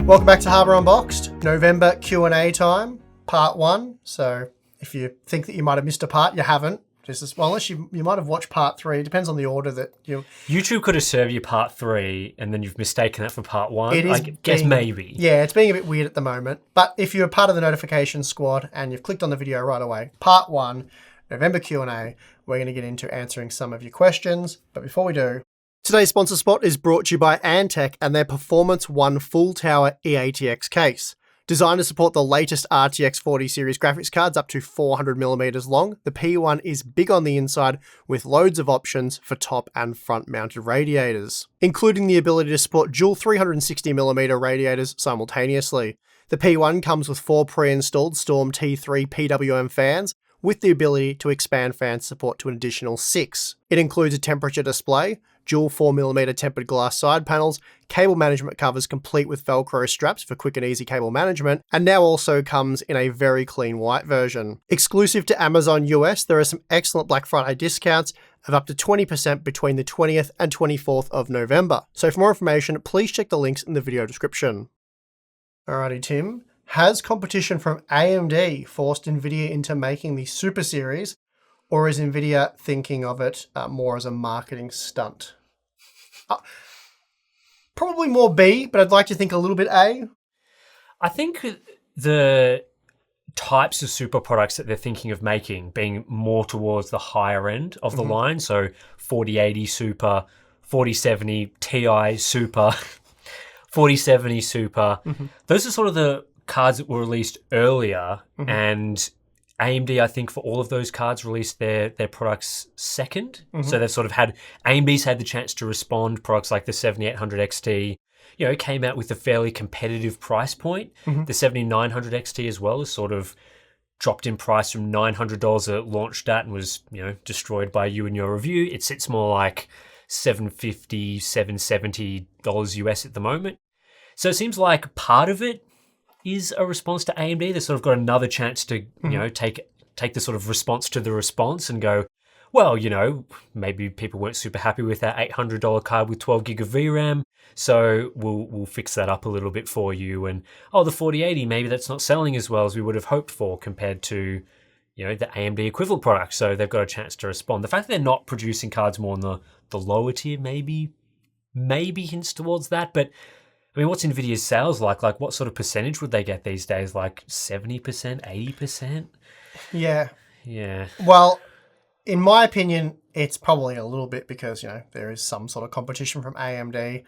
Welcome back to Harbour Unboxed. November Q&A time, part 1. So if you think that you might have missed a part, you haven't. Unless you might have watched part 3. It depends on the order that you... YouTube could have served you part 3 and then you've mistaken that for part 1. It is guess maybe. Yeah, it's being a bit weird at the moment. But if you're part of the notification squad and you've clicked on the video right away, part 1, November Q&A, we're going to get into answering some of your questions. But before we do, today's sponsor spot is brought to you by Antec and their Performance 1 Full Tower eATX case. Designed to support the latest RTX 40 series graphics cards up to 400mm long, the P1 is big on the inside with loads of options for top and front mounted radiators, including the ability to support dual 360mm radiators simultaneously. The P1 comes with 4 pre-installed Storm T3 PWM fans, with the ability to expand fan support to an additional 6. It includes a temperature display, dual 4mm tempered glass side panels, cable management covers complete with Velcro straps for quick and easy cable management, and now also comes in a very clean white version. Exclusive to Amazon US, there are some excellent Black Friday discounts of up to 20% between the 20th and 24th of November. So for more information, please check the links in the video description. Alrighty, Tim. Has competition from AMD forced Nvidia into making the Super Series, or is Nvidia thinking of it more as a marketing stunt? Probably more B, but I'd like to think a little bit A. I think the types of super products that they're thinking of making being more towards the higher end of the line, so 4080 Super, 4070 Ti Super, 4070 Super. Those are sort of the cards that were released earlier, and AMD, I think, for all of those cards, released their products second. So they've sort of had, AMD's had the chance to respond. Products like the 7800 XT, came out with a fairly competitive price point. The 7900 XT as well has sort of dropped in price from $900 it launched at and was, destroyed by you in your review. It sits more like $750, $770 US at the moment. So it seems like part of it is a response to AMD. They've sort of got another chance to, take the sort of response to the response and go, well, maybe people weren't super happy with that $800 card with 12 gig of VRAM, so we'll fix that up a little bit for you. And the 4080, maybe that's not selling as well as we would have hoped for compared to, the AMD equivalent product. So they've got a chance to respond. The fact that they're not producing cards more on the lower tier maybe hints towards that, but I mean, what's Nvidia's sales like? Like, what sort of percentage would they get these days? Like 70%, 80%? Yeah. Yeah. Well, in my opinion, it's probably a little bit because, there is some sort of competition from AMD.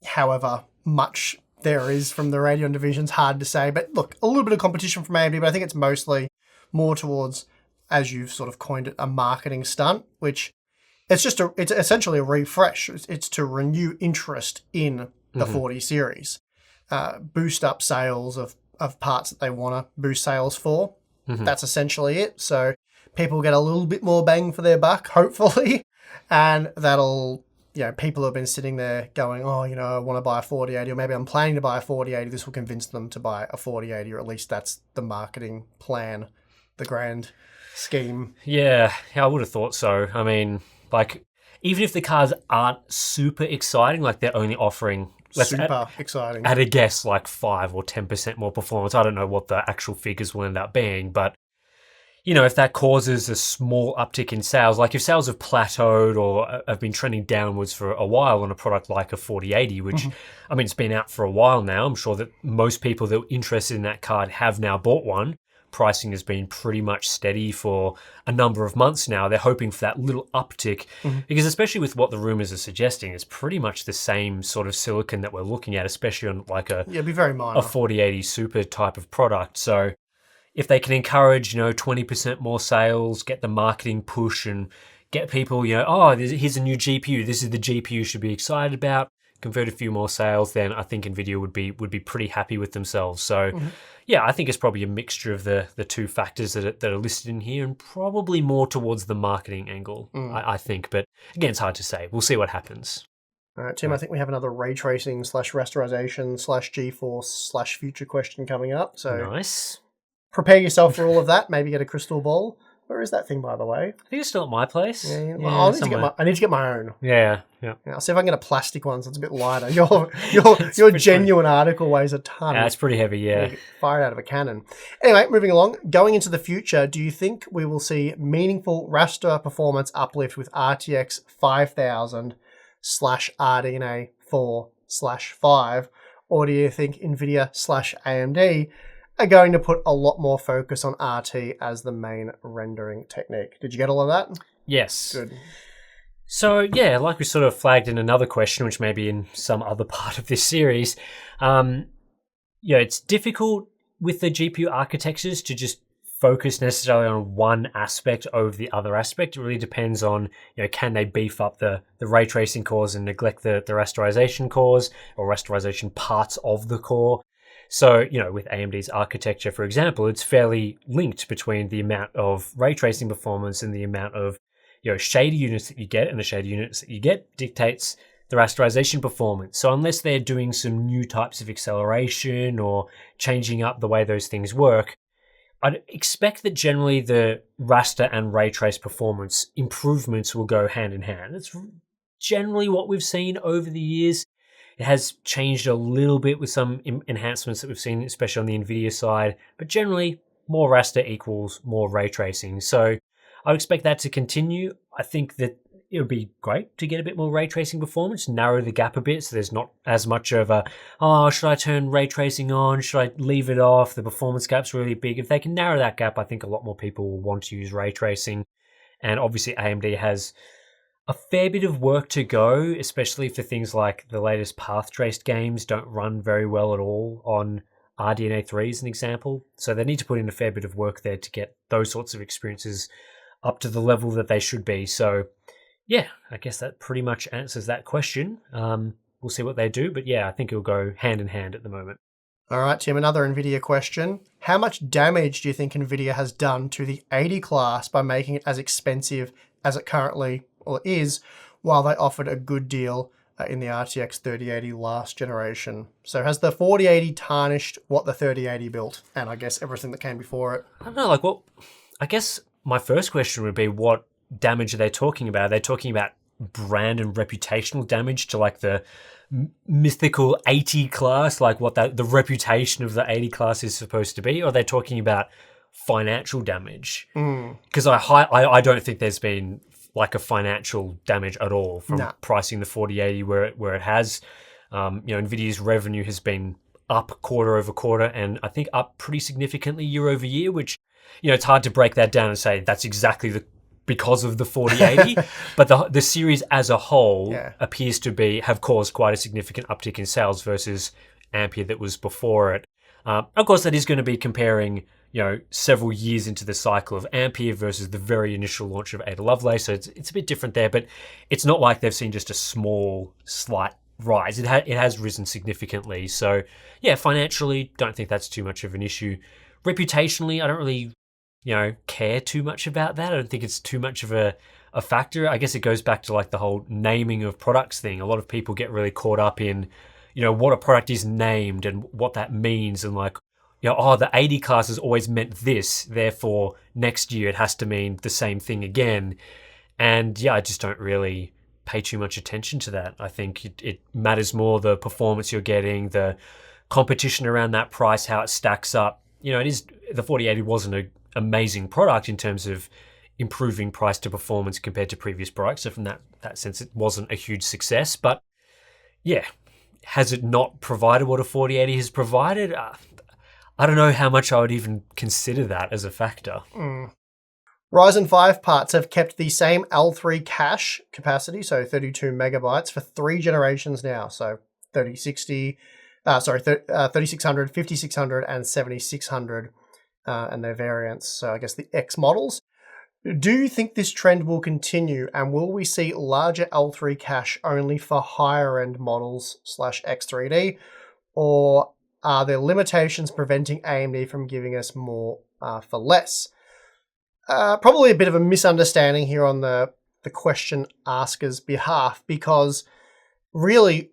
However much there is from the Radeon division's hard to say. But look, a little bit of competition from AMD, but I think it's mostly more towards, as you've sort of coined it, a marketing stunt, which it's essentially a refresh. It's to renew interest in the 40 series, boost up sales of parts that they want to boost sales for. That's essentially it. So people get a little bit more bang for their buck, hopefully, and that'll, people have been sitting there going, I want to buy a 4080, or maybe I'm planning to buy a 4080. This will convince them to buy a 4080, or at least that's the marketing plan, the grand scheme. Yeah, I would have thought so. I mean, like, even if the cards aren't super exciting, like they're only offering exciting. At a guess, like 5 or 10% more performance. I don't know what the actual figures will end up being, but if that causes a small uptick in sales, like if sales have plateaued or have been trending downwards for a while on a product like a 4080, which, I mean, it's been out for a while now. I'm sure that most people that were interested in that card have now bought one. Pricing has been pretty much steady for a number of months now. They're hoping for that little uptick because, especially with what the rumors are suggesting, it's pretty much the same sort of silicon that we're looking at, especially on like it'd be very minor. A 4080 Super type of product. So if they can encourage, 20% more sales, get the marketing push and get people, here's a new GPU. This is the GPU you should be excited about. Convert a few more sales, then I think Nvidia would be pretty happy with themselves. So, yeah, I think it's probably a mixture of the two factors that are listed in here, and probably more towards the marketing angle, I think. But again, it's hard to say. We'll see what happens. All right, Tim, I think we have another ray tracing / rasterization / GeForce / future question coming up. So nice. Prepare yourself for all of that. Maybe get a crystal ball. Where is that thing, by the way? I think it's still at my place. Yeah, well, I need to get my own. Yeah. I'll see if I can get a plastic one so it's a bit lighter. Your genuine article weighs a ton. Yeah, it's pretty heavy, yeah. Fire out of a cannon. Anyway, moving along. Going into the future, do you think we will see meaningful Raster performance uplift with RTX 5000/RDNA 4/5? Or do you think Nvidia/AMD are going to put a lot more focus on RT as the main rendering technique? Did you get all of that? Yes. Good. So, yeah, like we sort of flagged in another question, which may be in some other part of this series, it's difficult with the GPU architectures to just focus necessarily on one aspect over the other aspect. It really depends on, can they beef up the ray tracing cores and neglect the rasterization cores or rasterization parts of the core. So, with AMD's architecture, for example, it's fairly linked between the amount of ray tracing performance and the amount of, shader units that you get, and the shader units that you get dictates the rasterization performance. So unless they're doing some new types of acceleration or changing up the way those things work, I'd expect that generally the raster and ray trace performance improvements will go hand in hand. That's generally what we've seen over the years. It has changed a little bit with some enhancements that we've seen, especially on the Nvidia side, but generally more raster equals more ray tracing. So I would expect that to continue. I think that it would be great to get a bit more ray tracing performance, narrow the gap a bit so there's not as much of a, should I turn ray tracing on? Should I leave it off? The performance gap's really big. If they can narrow that gap, I think a lot more people will want to use ray tracing. And obviously AMD has a fair bit of work to go, especially for things like the latest path-traced games don't run very well at all on RDNA 3 as an example. So they need to put in a fair bit of work there to get those sorts of experiences up to the level that they should be. So yeah, I guess that pretty much answers that question. We'll see what they do, but yeah, I think it'll go hand in hand at the moment. All right, Tim, another Nvidia question. How much damage do you think Nvidia has done to the 80 class by making it as expensive as it currently is, while they offered a good deal in the RTX 3080 last generation? So has the 4080 tarnished what the 3080 built, and I guess everything that came before it? I don't know, I guess my first question would be, what damage are they talking about? Are they talking about brand and reputational damage to the mythical 80 class, like what the reputation of the 80 class is supposed to be? Or are they talking about financial damage? Because I don't think there's been a financial damage at all from pricing the 4080 where it has. Nvidia's revenue has been up quarter over quarter, and I think up pretty significantly year over year, which, it's hard to break that down and say that's exactly because of the 4080, but the series as a whole appears to have caused quite a significant uptick in sales versus Ampere that was before it. Of course, that is going to be comparing, several years into the cycle of Ampere versus the very initial launch of Ada Lovelace, so it's a bit different there, but it's not like they've seen just a slight rise. It has risen significantly. So yeah, financially, don't think that's too much of an issue. Reputationally, I don't really care too much about that. I don't think it's too much of a factor. I guess it goes back to the whole naming of products thing. A lot of people get really caught up in, what a product is named and what that means, and the 80 class has always meant this, therefore next year it has to mean the same thing again. And yeah, I just don't really pay too much attention to that. I think it matters more the performance you're getting, the competition around that price, how it stacks up. The 4080 wasn't an amazing product in terms of improving price to performance compared to previous products. So from that sense, it wasn't a huge success. But yeah, has it not provided what a 4080 has provided? I don't know how much I would even consider that as a factor. Ryzen 5 parts have kept the same L3 cache capacity, so 32 megabytes, for 3 generations now. So 3600, 5600, and 7600, and their variants. So I guess the X models. Do you think this trend will continue, and will we see larger L3 cache only for higher end models /X3D, or are there limitations preventing AMD from giving us more for less? Probably a bit of a misunderstanding here on the question asker's behalf, because really,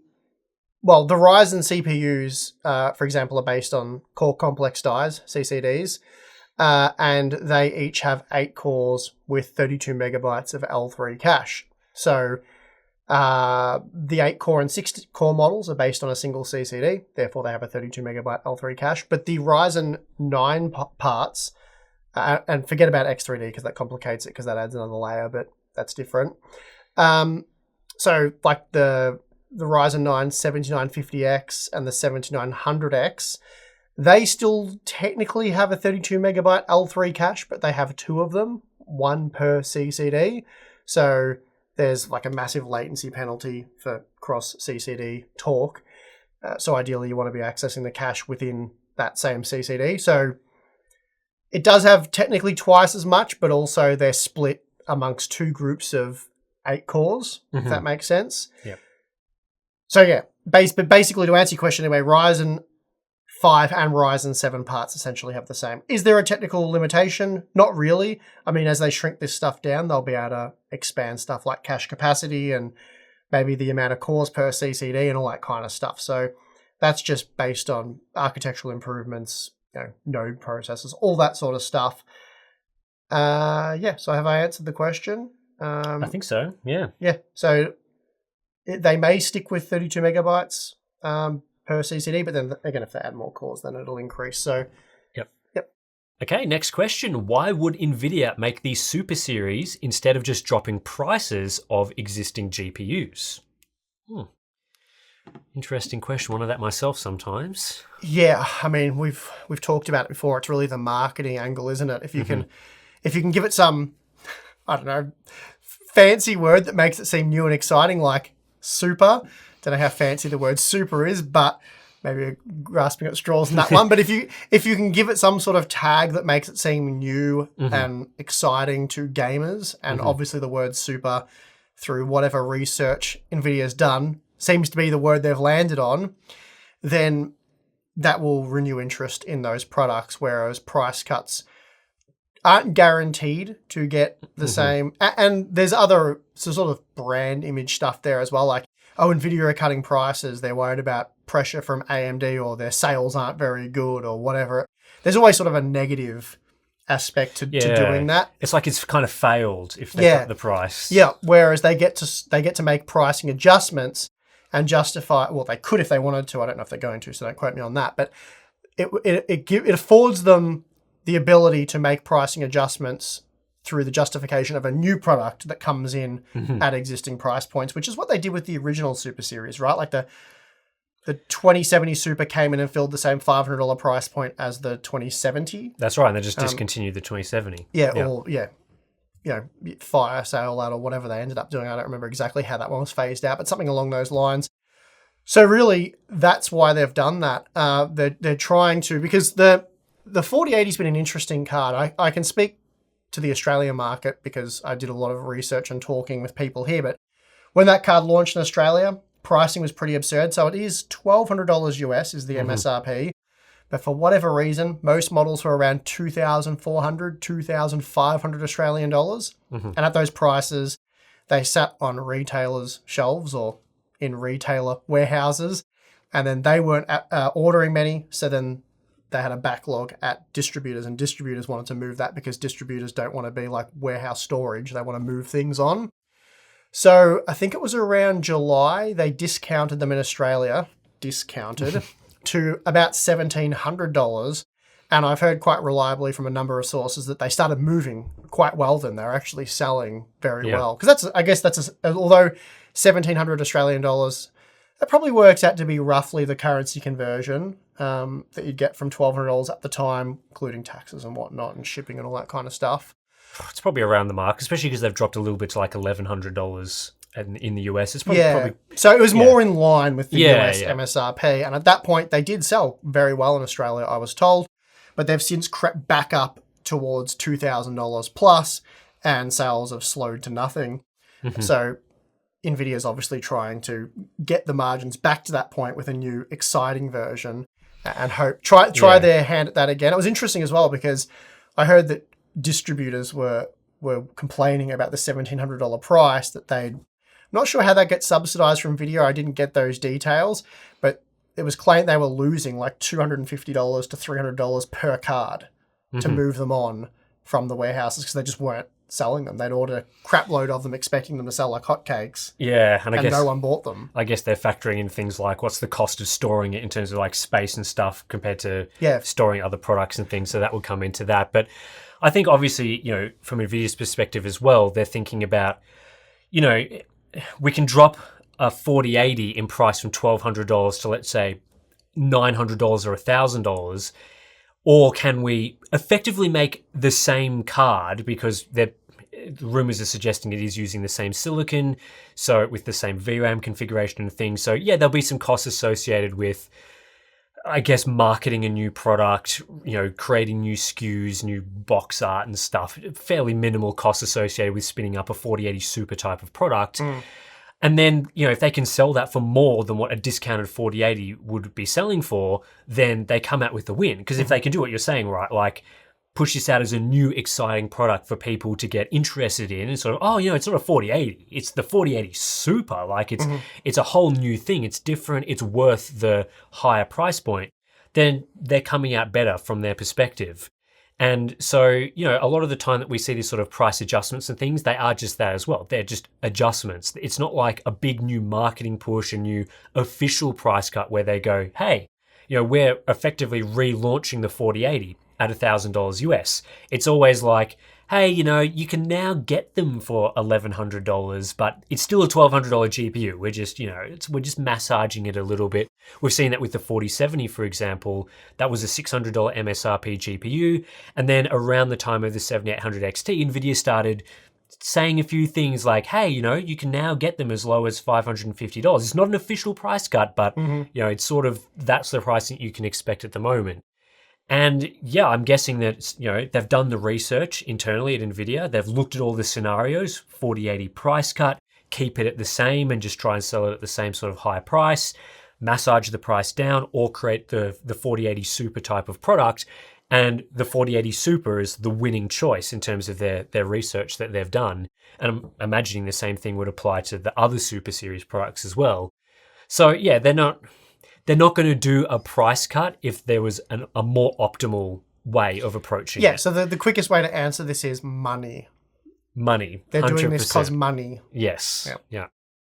well, the Ryzen CPUs, for example, are based on core complex dies, CCDs, and they each have 8 cores with 32 megabytes of L3 cache. So the 8 core and 6 core models are based on a single CCD, therefore they have a 32 megabyte L3 cache. But the Ryzen 9 parts, and forget about X3D because that complicates it because that adds another layer, but that's different. So like the Ryzen 9 7950X and the 7900X, they still technically have a 32 megabyte L3 cache, but they have 2 of them, 1 per CCD. So there's like a massive latency penalty for cross CCD talk. So ideally you want to be accessing the cache within that same CCD. So it does have technically twice as much, but also they're split amongst 2 groups of 8 cores, if that makes sense. Yep. So yeah, basically to answer your question anyway, Ryzen 5 and Ryzen 7 parts essentially have the same. Is there a technical limitation? Not really. I mean, as they shrink this stuff down, they'll be able to expand stuff like cache capacity and maybe the amount of cores per CCD and all that kind of stuff. So that's just based on architectural improvements, node processors, all that sort of stuff. So have I answered the question? I think so, yeah. Yeah, so they may stick with 32 megabytes per CCD, but then again, if they add more cores, then it'll increase. So, Yep. Yep. Okay, next question. Why would Nvidia make these Super Series instead of just dropping prices of existing GPUs? Interesting question. One of that myself sometimes. Yeah, I mean, we've talked about it before. It's really the marketing angle, isn't it? If you can give it some, I don't know, fancy word that makes it seem new and exciting, like super. Don't know how fancy the word super is, but maybe grasping at straws in that one. But if you can give it some sort of tag that makes it seem new and exciting to gamers, and obviously the word super, through whatever research Nvidia's done, seems to be the word they've landed on, then that will renew interest in those products, whereas price cuts aren't guaranteed to get the same. And there's other sort of brand image stuff there as well, like, oh, Nvidia are cutting prices, they're worried about pressure from AMD, or their sales aren't very good, or whatever. There's always sort of a negative aspect to doing that. It's like it's kind of failed if they cut the price. Yeah, whereas they get to make pricing adjustments and justify, well, they could if they wanted to. I don't know if they're going to, so don't quote me on that. But it affords them the ability to make pricing adjustments through the justification of a new product that comes in at existing price points, which is what they did with the original Super Series, right? Like the 2070 Super came in and filled the same $500 price point as the 2070. That's right, and they just discontinued the 2070. Fire sale that or whatever they ended up doing. I don't remember exactly how that one was phased out, but something along those lines. So really, that's why they've done that. They're trying to, because the 4080's been an interesting card. I can speak to the Australian market because I did a lot of research and talking with people here, but when that card launched in Australia, pricing was pretty absurd. So it is $1,200 US is the MSRP, but for whatever reason, most models were around 2,400, 2,500 Australian dollars. And at those prices, they sat on retailers' shelves or in retailer warehouses, and then they weren't ordering many, so then they had a backlog at distributors, and distributors wanted to move that because distributors don't want to be like warehouse storage. They want to move things on. So I think it was around July, they discounted them in Australia, to about $1,700. And I've heard quite reliably from a number of sources that they started moving quite well then. They're actually selling very well. Because although 1,700 Australian dollars, that probably works out to be roughly the currency conversion that you'd get from $1,200 at the time, including taxes and whatnot and shipping and all that kind of stuff. It's probably around the mark, especially because they've dropped a little bit to like $1,100 in the US. It's probably so it was more in line with the US MSRP. And at that point, they did sell very well in Australia, I was told. But they've since crept back up towards $2,000 plus, and sales have slowed to nothing. So Nvidia's obviously trying to get the margins back to that point with a new exciting version and try their hand at that again. It was interesting as well because I heard that distributors were complaining about the $1,700 price, that I'm not sure how that gets subsidized from Nvidia. I didn't get those details, but it was claimed they were losing like $250 to $300 per card to move them on from the warehouses because they just weren't selling them. They'd order a crap load of them, expecting them to sell like hotcakes. Yeah, and I guess no one bought them. I guess they're factoring in things like what's the cost of storing it in terms of like space and stuff compared to storing other products and things. So that would come into that. But I think obviously, from Nvidia's perspective as well, they're thinking about, we can drop a 4080 in price from $1,200 to, let's say, $900 or $1,000, or can we effectively make the same card because the rumors are suggesting it is using the same silicon, so with the same VRAM configuration and things. So yeah, there'll be some costs associated with, I guess, marketing a new product, creating new SKUs, new box art and stuff. Fairly minimal costs associated with spinning up a 4080 Super type of product. And then, if they can sell that for more than what a discounted 4080 would be selling for, then they come out with the win. Because if they can do what you're saying, right, like push this out as a new exciting product for people to get interested in, and sort of, it's not a 4080, it's the 4080 Super. Like it's a whole new thing. It's different. It's worth the higher price point. Then they're coming out better from their perspective. And so, a lot of the time that we see these sort of price adjustments and things, they are just that as well. They're just adjustments. It's not like a big new marketing push, a new official price cut where they go, hey, we're effectively relaunching the 4080 at $1,000 US. It's always like, hey, you can now get them for $1,100, but it's still a $1,200 GPU. We're just, we're just massaging it a little bit. We've seen that with the 4070, for example. That was a $600 MSRP GPU. And then around the time of the 7800 XT, Nvidia started saying a few things like, hey, you can now get them as low as $550. It's not an official price cut, but, it's sort of, that's the pricing you can expect at the moment. And yeah, I'm guessing that, they've done the research internally at Nvidia. They've looked at all the scenarios, 4080 price cut, keep it at the same and just try and sell it at the same sort of high price, massage the price down, or create the 4080 Super type of product. And the 4080 Super is the winning choice in terms of their research that they've done. And I'm imagining the same thing would apply to the other Super Series products as well. So yeah, they're not going to do a price cut if there was a more optimal way of approaching it. Yeah, so the quickest way to answer this is money. Money. They're 100%. doing this because money. Yes. Yeah.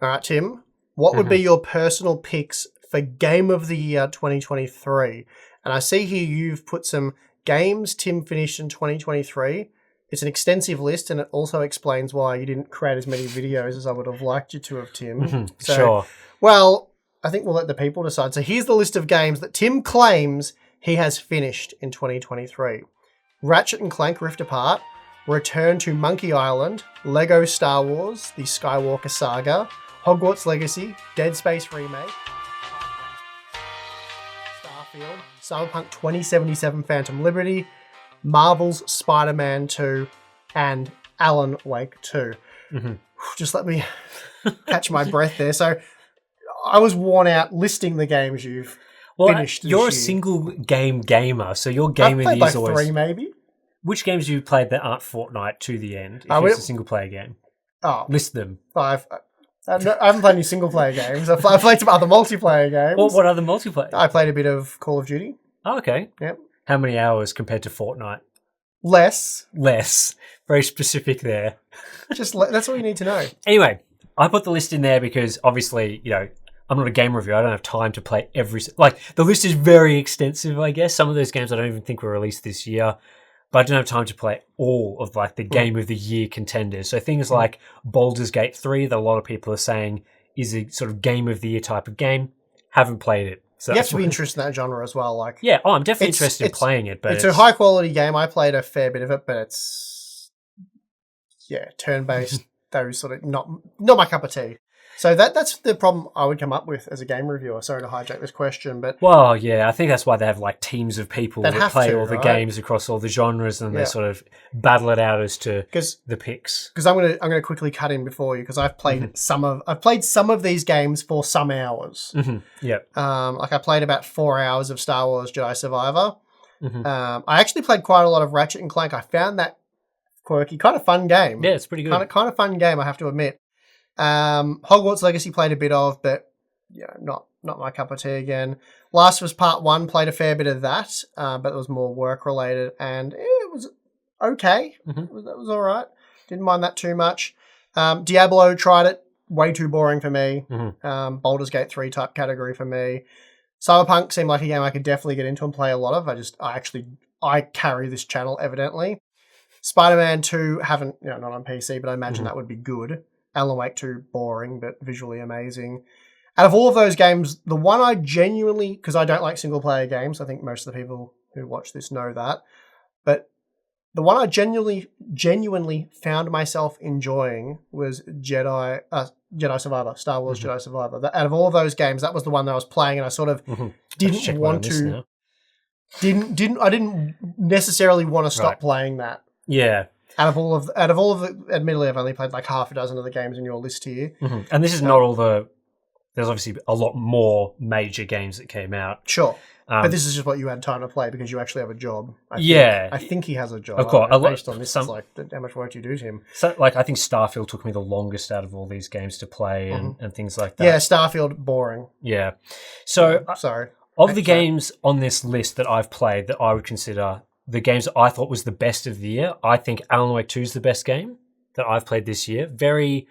All right, Tim, what would be your personal picks for Game of the Year 2023? And I see here you've put some games Tim finished in 2023. It's an extensive list, and it also explains why you didn't create as many videos as I would have liked you to have, Tim. Sure. Well, I think we'll let the people decide. So here's the list of games that Tim claims he has finished in 2023. Ratchet and Clank Rift Apart, Return to Monkey Island, Lego Star Wars, The Skywalker Saga, Hogwarts Legacy, Dead Space Remake, Starfield, Cyberpunk 2077 Phantom Liberty, Marvel's Spider-Man 2, and Alan Wake 2. Just let me catch my breath there. So I was worn out listing the games you've finished this you're year. a single game gamer, so your game of the year is always... 3 maybe. Which games have you played that aren't Fortnite to the end, if it's a single-player game? List them. 5. I haven't played any single-player games. I've played some other multiplayer games. Well, what other multiplayer? I played a bit of Call of Duty. Oh, okay. Yep. How many hours compared to Fortnite? Less. Very specific there. That's all you need to know. Anyway, I put the list in there because obviously, I'm not a game reviewer. I don't have time to play the list is very extensive, I guess. Some of those games I don't even think were released this year, but I don't have time to play all of the game of the year contenders. So things like Baldur's Gate 3 that a lot of people are saying is a sort of game of the year type of game. Haven't played it. So you have to be interested in that genre as well. I'm definitely interested in playing it. But it's a high quality game. I played a fair bit of it, but it's turn-based. Those sort of not my cup of tea. So that's the problem I would come up with as a game reviewer. Sorry to hijack this question, but... Well, yeah, I think that's why they have teams of people that play all the games across all the genres, and they sort of battle it out as to the picks. Because I'm gonna quickly cut in before you, because I've played some of these games for some hours. Yeah. I played about 4 hours of Star Wars Jedi Survivor. I actually played quite a lot of Ratchet and Clank. I found that quirky, kind of fun game. Yeah, it's pretty good. Kind of fun game, I have to admit. Hogwarts Legacy played a bit of, but not not my cup of tea again. Last was Part 1, played a fair bit of that, but it was more work-related, and it was okay. That was all right. Didn't mind that too much. Diablo, tried it. Way too boring for me. Baldur's Gate 3 type category for me. Cyberpunk seemed like a game I could definitely get into and play a lot of. I carry this channel, evidently. Spider-Man 2, not on PC, but I imagine that would be good. Alan Wake 2, boring, but visually amazing. Out of all of those games, the one I genuinely, because I don't like single-player games, I think most of the people who watch this know that, but the one I genuinely found myself enjoying was Jedi Survivor, Star Wars Jedi Survivor. Out of all of those games, that was the one that I was playing, and I sort of didn't want to. I didn't necessarily want to stop playing that. Yeah. Out of all of the, admittedly, I've only played like half a dozen of the games in your list here. And this is not all the. There's obviously a lot more major games that came out. Sure. But this is just what you had time to play because you actually have a job. I think he has a job. Of course. Based on this, it's like how much work do you do to him? So, I think Starfield took me the longest out of all these games to play and things like that. Yeah, Starfield, boring. Yeah. So, sorry. Of the games on this list that I've played that I would consider the games that I thought was the best of the year, I think Alan Wake 2 is the best game that I've played this year. Very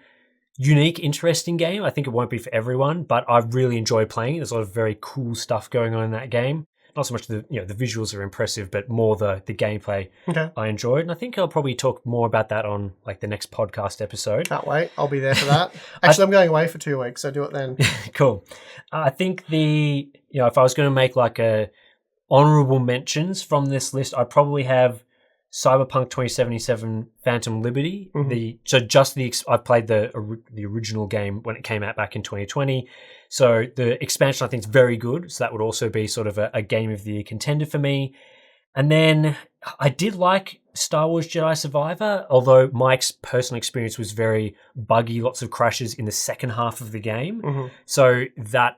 unique, interesting game. I think it won't be for everyone, but I really enjoy playing it. There's a lot of very cool stuff going on in that game. Not so much the visuals are impressive, but more the gameplay I enjoyed. And I think I'll probably talk more about that on like the next podcast episode. Can't wait. I'll be there for that. Actually, I'm going away for 2 weeks, so do it then. Cool. I think if I was going to make like a honorable mentions from this list, I'd probably have Cyberpunk 2077 Phantom Liberty. I played the original game when it came out back in 2020. So the expansion I think is very good. So that would also be sort of a game of the year contender for me. And then I did like Star Wars Jedi Survivor, although my personal experience was very buggy, lots of crashes in the second half of the game. So that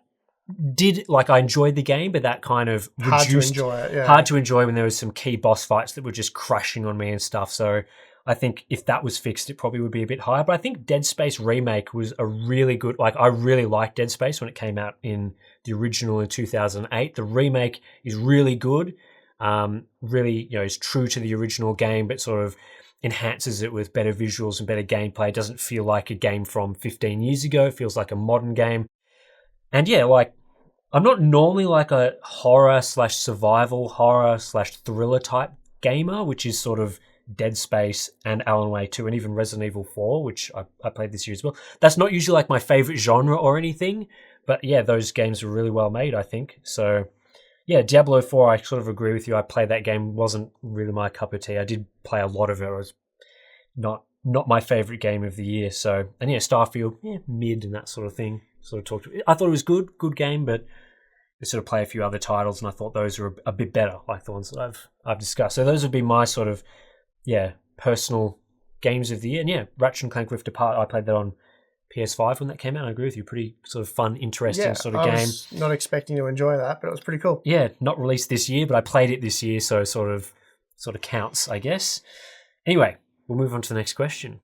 I enjoyed the game, but that kind of hard to enjoy it. Yeah. Hard to enjoy when there was some key boss fights that were just crashing on me and stuff. So I think if that was fixed, it probably would be a bit higher. But I think Dead Space Remake was a really good. I really liked Dead Space when it came out in the original in 2008. The remake is really good. Really, is true to the original game, but sort of enhances it with better visuals and better gameplay. It doesn't feel like a game from 15 years ago. It feels like a modern game. And yeah, I'm not normally like a horror/survival horror/thriller type gamer, which is sort of Dead Space and Alan Wake 2 and even Resident Evil 4, which I played this year as well. That's not usually like my favorite genre or anything, but yeah, those games were really well made, I think. So yeah, Diablo 4, I sort of agree with you. I played that game, wasn't really my cup of tea. I did play a lot of it. It was not my favorite game of the year. So, and yeah, Starfield, mid and that sort of thing. I thought it was good game, but I sort of play a few other titles, and I thought those were a bit better, like the ones that I've discussed. So those would be my sort of personal games of the year. And yeah, Ratchet and Clank Rift Apart, I played that on PS5 when that came out. I agree with you. Pretty sort of fun, interesting sort of game. I was not expecting to enjoy that, but it was pretty cool. Yeah, not released this year, but I played it this year, so sort of counts, I guess. Anyway, we'll move on to the next question.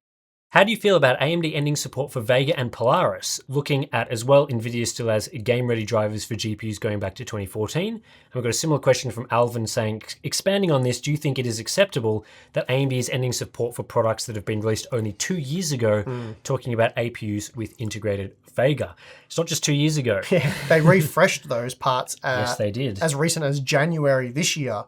How do you feel about AMD ending support for Vega and Polaris? Looking at as well, Nvidia still has game-ready drivers for GPUs going back to 2014. And we've got a similar question from Alvin saying, expanding on this, do you think it is acceptable that AMD is ending support for products that have been released only 2 years ago, talking about APUs with integrated Vega? It's not just 2 years ago. Yeah, they refreshed those parts. Yes, they did. As recent as January this year.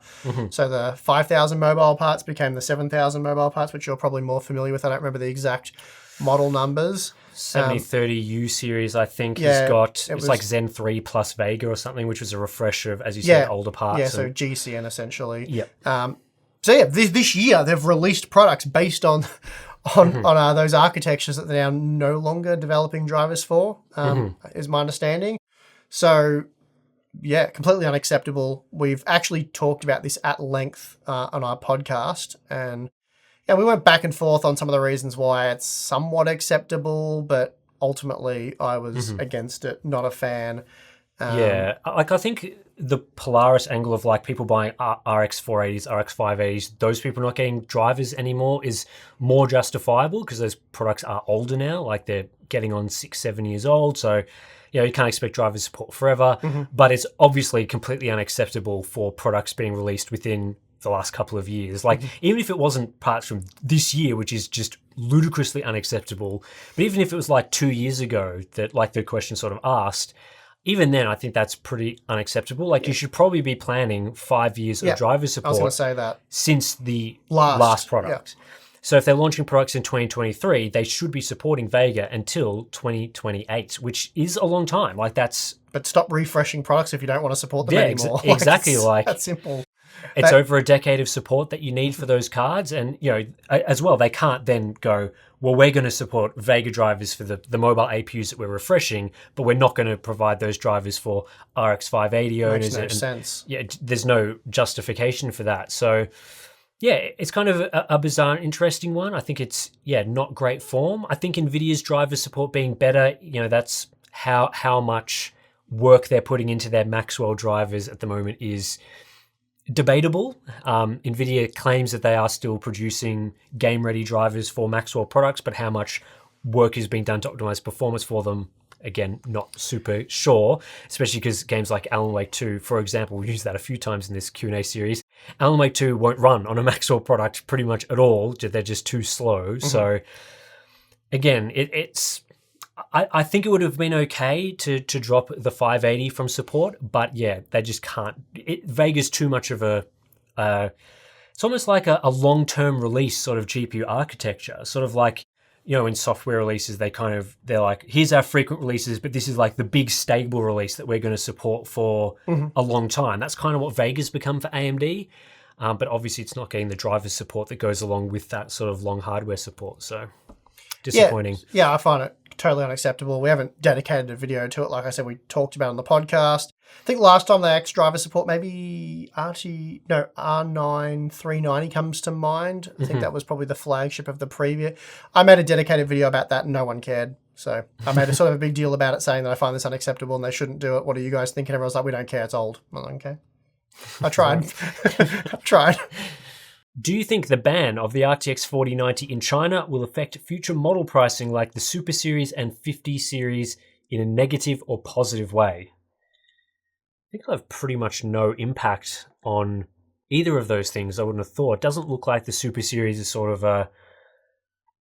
So the 5,000 mobile parts became the 7,000 mobile parts, which you're probably more familiar with. I don't remember the exact model numbers. 7030U series, I think, has got, it's like Zen 3 plus Vega or something, which was a refresher of, as you said, older parts. Yeah, so GCN essentially. Yep. So yeah, this year they've released products based on those architectures that they're now no longer developing drivers for, is my understanding. So yeah, completely unacceptable. We've actually talked about this at length on our podcast, and yeah, we went back and forth on some of the reasons why it's somewhat acceptable, but ultimately I was against it, not a fan. Yeah, like I think the Polaris angle of like people buying RX 480s, RX 580s, those people not getting drivers anymore is more justifiable because those products are older now. Like they're getting on 6-7 years old. So, you can't expect driver support forever. But it's obviously completely unacceptable for products being released within the last couple of years. Like even if it wasn't parts from this year, which is just ludicrously unacceptable, but even if it was like 2 years ago that like the question sort of asked, even then, I think that's pretty unacceptable. Like you should probably be planning 5 years of driver I was support going to say that. since the last product. So if they're launching products in 2023, they should be supporting Vega until 2028, which is a long time. Like that's... But stop refreshing products if you don't want to support them anymore. Exactly. Like that's simple. It's over a decade of support that you need for those cards. And, as well, they can't then go, well, we're going to support Vega drivers for the mobile APUs that we're refreshing, but we're not going to provide those drivers for RX 580 owners. Makes no sense. Yeah, there's no justification for that. So, yeah, it's kind of a bizarre and interesting one. I think it's, not great form. I think NVIDIA's driver support being better, that's how much work they're putting into their Maxwell drivers at the moment is debatable. Nvidia claims that they are still producing game-ready drivers for Maxwell products, but how much work is being done to optimize performance for them, again, not super sure, especially because games like Alan Wake 2, for example, we've used that a few times in this Q&A series. Alan Wake 2 won't run on a Maxwell product pretty much at all. They're just too slow. So again, I think it would have been okay to drop the 580 from support, but they just can't. Vega's too much of it's almost like a long-term release sort of GPU architecture, sort of like, in software releases, they're like, here's our frequent releases, but this is like the big stable release that we're going to support for a long time. That's kind of what Vega's become for AMD, but obviously it's not getting the driver support that goes along with that sort of long hardware support, so disappointing. Yeah, I find it totally unacceptable. We haven't dedicated a video to it. Like I said, we talked about it on the podcast. I think last time they X driver support, maybe R9 390 comes to mind. I think that was probably the flagship of the previous. I made a dedicated video about that and no one cared. So I made a sort of a big deal about it, saying that I find this unacceptable and they shouldn't do it. What are you guys thinking? Everyone's like, we don't care, it's old. I'm like, okay. I tried. I've tried. Do you think the ban of the RTX 4090 in China will affect future model pricing like the Super Series and 50 Series in a negative or positive way? I think I'll have pretty much no impact on either of those things, I wouldn't have thought. It doesn't look like the Super Series is sort of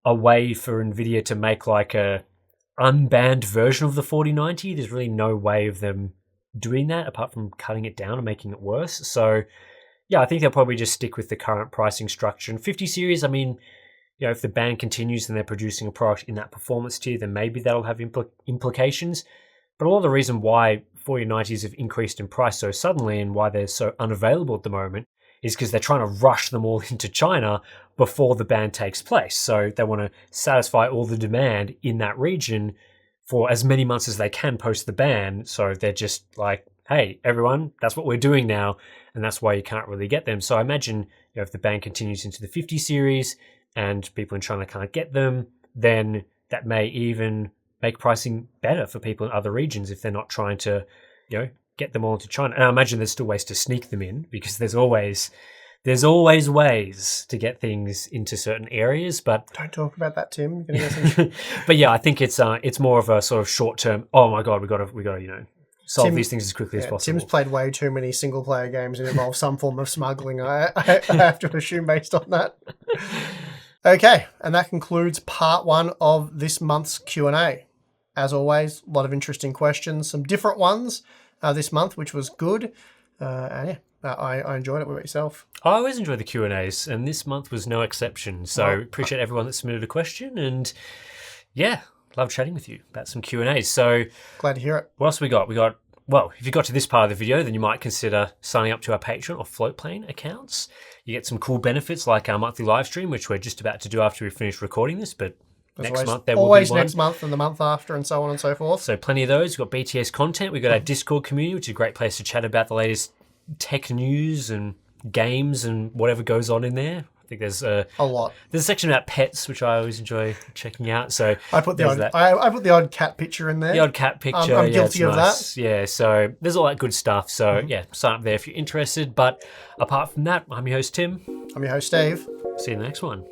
a way for Nvidia to make like a unbanned version of the 4090. There's really no way of them doing that apart from cutting it down and making it worse. So I think they'll probably just stick with the current pricing structure. And 50 series, I mean, if the ban continues and they're producing a product in that performance tier, then maybe that'll have implications. But a lot of the reason why 4090s have increased in price so suddenly and why they're so unavailable at the moment is because they're trying to rush them all into China before the ban takes place. So they want to satisfy all the demand in that region for as many months as they can post the ban. So they're just like, hey, everyone, that's what we're doing now. And that's why you can't really get them. So I imagine if the ban continues into the 50 series and people in China can't get them, then that may even make pricing better for people in other regions if they're not trying to, get them all into China. And I imagine there's still ways to sneak them in because there's always ways to get things into certain areas. But don't talk about that, Tim. You're gonna get some... But yeah, I think it's more of a sort of short term. Oh my god, we got to solve these things as quickly as possible. Tim's played way too many single-player games that involve some form of smuggling, I have to assume, based on that. Okay, and that concludes part one of this month's Q&A. As always, a lot of interesting questions, some different ones this month, which was good. I enjoyed it. What about yourself? I always enjoy the Q&As, and this month was no exception. So appreciate everyone that submitted a question, and love chatting with you about some Q&As. So glad to hear it. What else we got? Well, if you got to this part of the video, then you might consider signing up to our Patreon or Floatplane accounts. You get some cool benefits like our monthly live stream, which we're just about to do after we finish recording this, but next month there will be one. Always next month and the month after and so on and so forth. So plenty of those. We've got BTS content. We've got our Discord community, which is a great place to chat about the latest tech news and games and whatever goes on in there. think there's A lot. there's a section about pets, which I always enjoy checking out. So I put the there's odd, that. I put the odd cat picture in there. The odd cat picture. I'm yeah, guilty it's of nice. Yeah, so there's all that good stuff. So yeah, sign up there if you're interested. But apart from that, I'm your host, Tim. I'm your host, Dave. See you in the next one.